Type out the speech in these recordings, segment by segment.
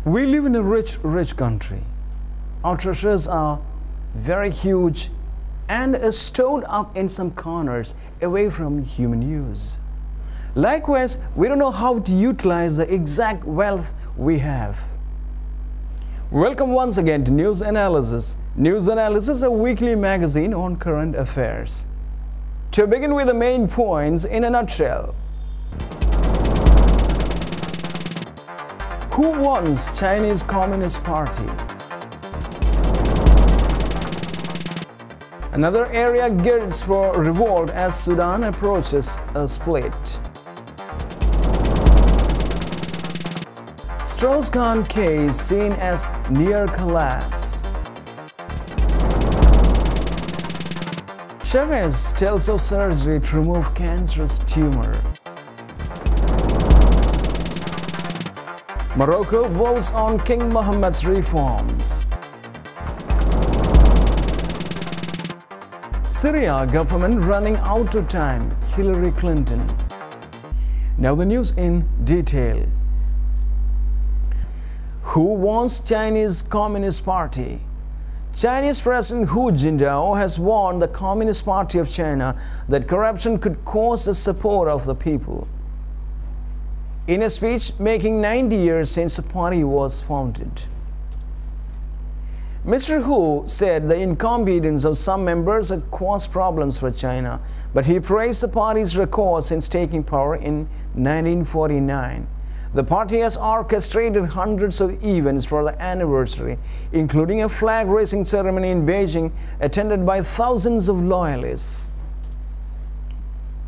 We live in a rich country. Our treasures are very huge and are stored up in some corners away from human use. Likewise, we don't know how to utilize the exact wealth we have. Welcome once again to News Analysis. News Analysis is a weekly magazine on current affairs. To begin with the main points in a nutshell. Who wants Chinese Communist Party? Another area Girds for revolt as Sudan approaches a split. Strauss-Kahn Case Seen as near collapse. Chavez tells of surgery to remove cancerous tumour. Morocco votes on King Mohammed's reforms. Syria government running out of time, Hillary Clinton. Now the news in detail. Who wants Chinese Communist Party? Chinese President Jintao has warned the Communist Party of China that corruption could cause the support of the people. In a speech making 90 years since the party was founded, Mr. Hu said the incompetence of some members had caused problems for China, but he praised the party's record since taking power in 1949. The party has orchestrated hundreds of events for the anniversary, including a flag-raising ceremony in Beijing attended by thousands of loyalists.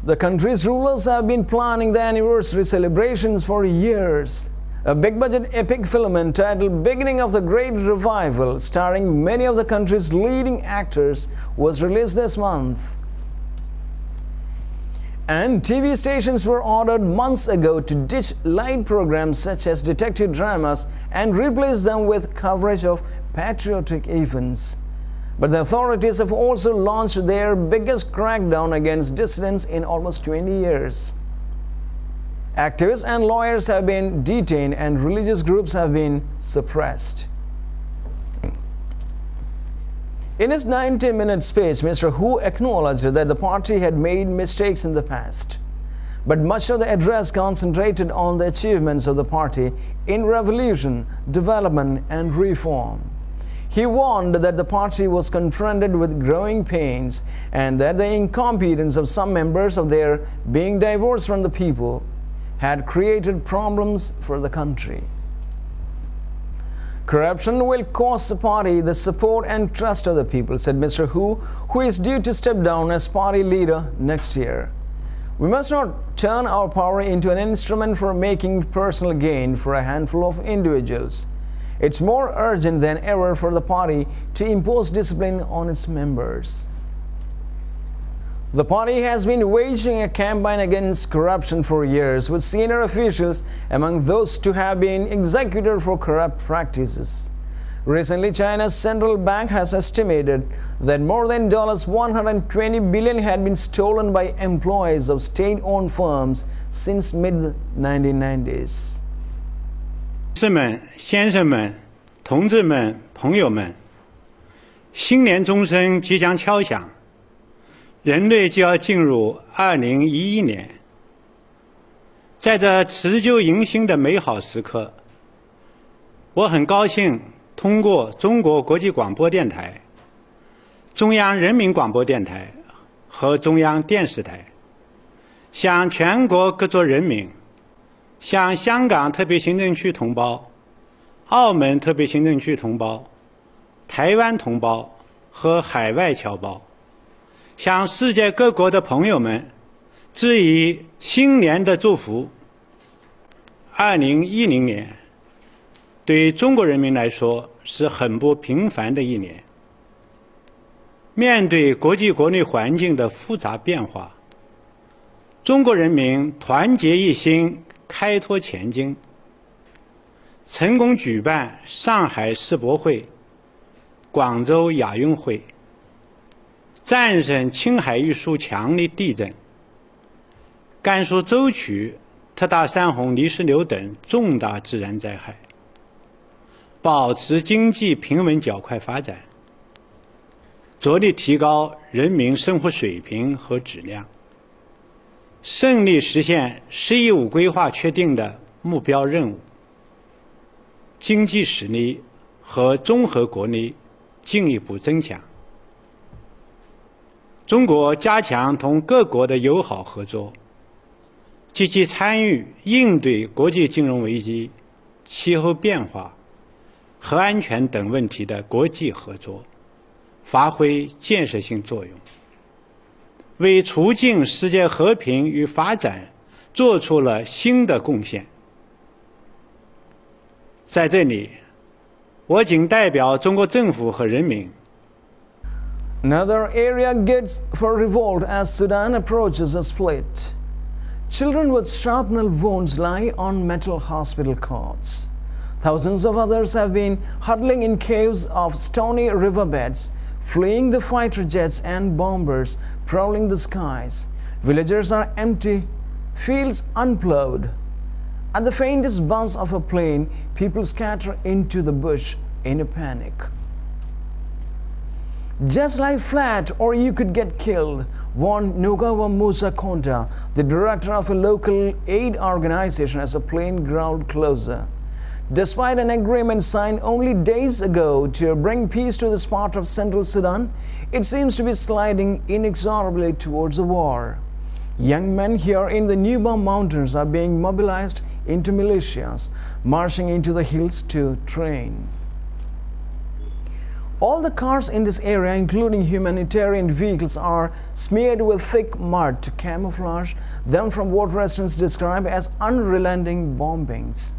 The country's rulers have been planning the anniversary celebrations for years. A big-budget epic film entitled Beginning of the Great Revival, starring many of the country's leading actors, was released this month. And TV stations were ordered months ago to ditch light programs such as detective dramas and replace them with coverage of patriotic events. But the authorities have also launched their biggest crackdown against dissidents in almost 20 years. Activists and lawyers have been detained and religious groups have been suppressed. In his 90-minute speech, Mr. Hu acknowledged that the party had made mistakes in the past. But much of the address concentrated on the achievements of the party in revolution, development, and reform. He warned that the party was confronted with growing pains and that the incompetence of some members of their being divorced from the people had created problems for the country. Corruption will cost the party the support and trust of the people, said Mr. Hu, who is due to step down as party leader next year. We must not turn our power into an instrument for making personal gain for a handful of individuals. It's more urgent than ever for the party to impose discipline on its members. The party has been waging a campaign against corruption for years, with senior officials among those to have been executed for corrupt practices. Recently, China's central bank has estimated that more than $120 billion had been stolen by employees of state-owned firms since mid-1990s. 女士们、先生们、同志们、朋友们，新年钟声即将敲响，人类就要进入2011年。在这辞旧迎新的美好时刻，我很高兴通过中国国际广播电台、中央人民广播电台和中央电视台，向全国各族人民，向香港特别行政区同胞、澳门特别行政区同胞、台湾同胞和海外侨胞，向世界各国的朋友们致以新年的祝福。2010年对中国人民来说是很不平凡的一年。面对国际国内环境的复杂变化，中国人民团结一心，开拓前进，成功举办上海世博会、广州亚运会，战胜青海一束强烈地震，甘肃舟曲特大山洪泥石流等重大自然灾害，保持经济平稳较快发展，着力提高人民生活水平和质量，胜利实现“十一五”规划确定的目标任务，经济实力和综合国力进一步增强。中国加强同各国的友好合作，积极参与应对国际金融危机、气候变化、核安全等问题的国际合作，发挥建设性作用，为促进世界和平与发展做出了新的贡献。在这里，我谨代表中国政府和人民 Another area Girds for revolt as Sudan approaches a split. Children with shrapnel wounds lie on metal hospital cots. Thousands of others have been huddling in caves of stony riverbeds, fleeing the fighter jets and bombers prowling the skies. Villages are empty, fields unplowed. At the faintest buzz of a plane, people scatter into the bush in a panic. Just lie flat or you could get killed, warned Nogawa Musa Konta, the director of a local aid organization, as a plane growled closer. Despite an agreement signed only days ago to bring peace to this part of central Sudan, it seems to be sliding inexorably towards a war. Young men here in the Nuba Mountains are being mobilized into militias, marching into the hills to train. All the cars in this area, including humanitarian vehicles, are smeared with thick mud to camouflage them from what residents describe as unrelenting bombings.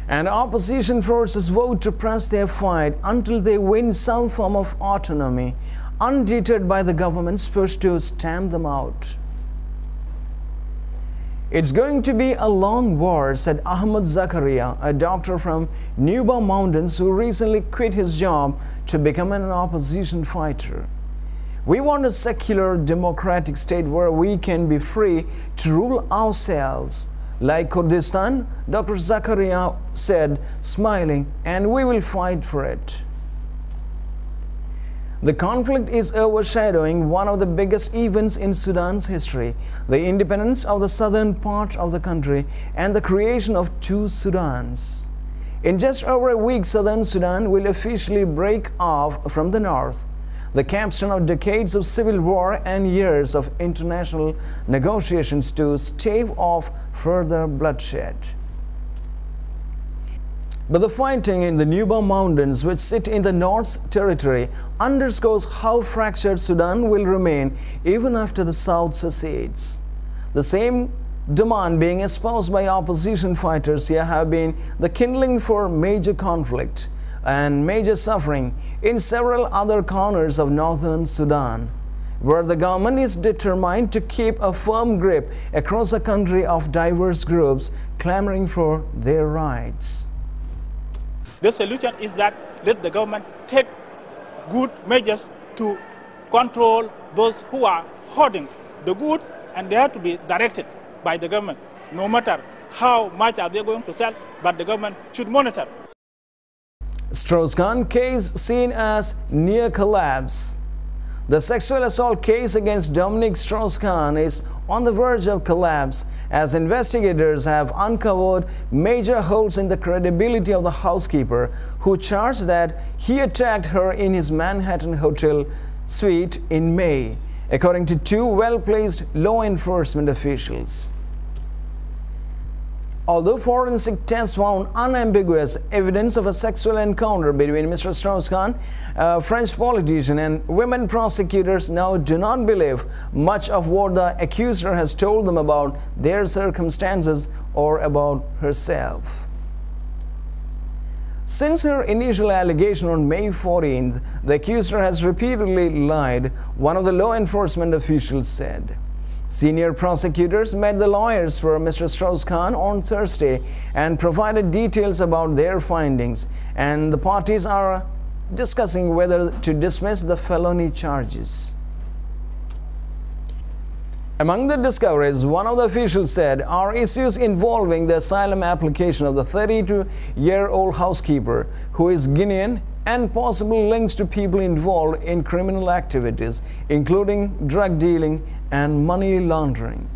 And opposition forces vote to press their fight until they win some form of autonomy, undeterred by the government's push to stamp them out. It's going to be a long war, said Ahmed Zakaria, a doctor from Nuba Mountains who recently quit his job to become an opposition fighter. We want a secular, democratic state where we can be free to rule ourselves. Like Kurdistan, Dr. Zakaria said, smiling, and we will fight for it. The conflict is overshadowing one of the biggest events in Sudan's history, the independence of the southern part of the country and the creation of two Sudans. In just over a week, southern Sudan will officially break off from the north, the capstone of decades of civil war and years of international negotiations to stave off further bloodshed. But the fighting in the Nuba Mountains, which sit in the North's territory, underscores how fractured Sudan will remain even after the South secedes. The same demand being espoused by opposition fighters here have been the kindling for major conflict and major suffering in several other corners of northern Sudan, where the government is determined to keep a firm grip across a country of diverse groups clamoring for their rights. The solution is that let the government take good measures to control those who are hoarding the goods, and they have to be directed by the government, no matter how much are they going to sell, but the government should monitor. Strauss-Kahn Case Seen as near collapse. The sexual assault case against Dominic Strauss-Kahn is on the verge of collapse as investigators have uncovered major holes in the credibility of the housekeeper who charged that he attacked her in his Manhattan hotel suite in May, according to two well-placed law enforcement officials. Although forensic tests found unambiguous evidence of a sexual encounter between Mr. Strauss-Kahn, a French politician, and women prosecutors now do not believe much of what the accuser has told them about their circumstances or about herself. Since her initial allegation on May 14th, the accuser has repeatedly lied, one of the law enforcement officials said. Senior prosecutors met the lawyers for Mr. Strauss-Kahn on Thursday and provided details about their findings, and the parties are discussing whether to dismiss the felony charges. Among the discoveries, one of the officials said, are issues involving the asylum application of the 32-year-old housekeeper, who is Guinean, and possible links to people involved in criminal activities, including drug dealing and money laundering.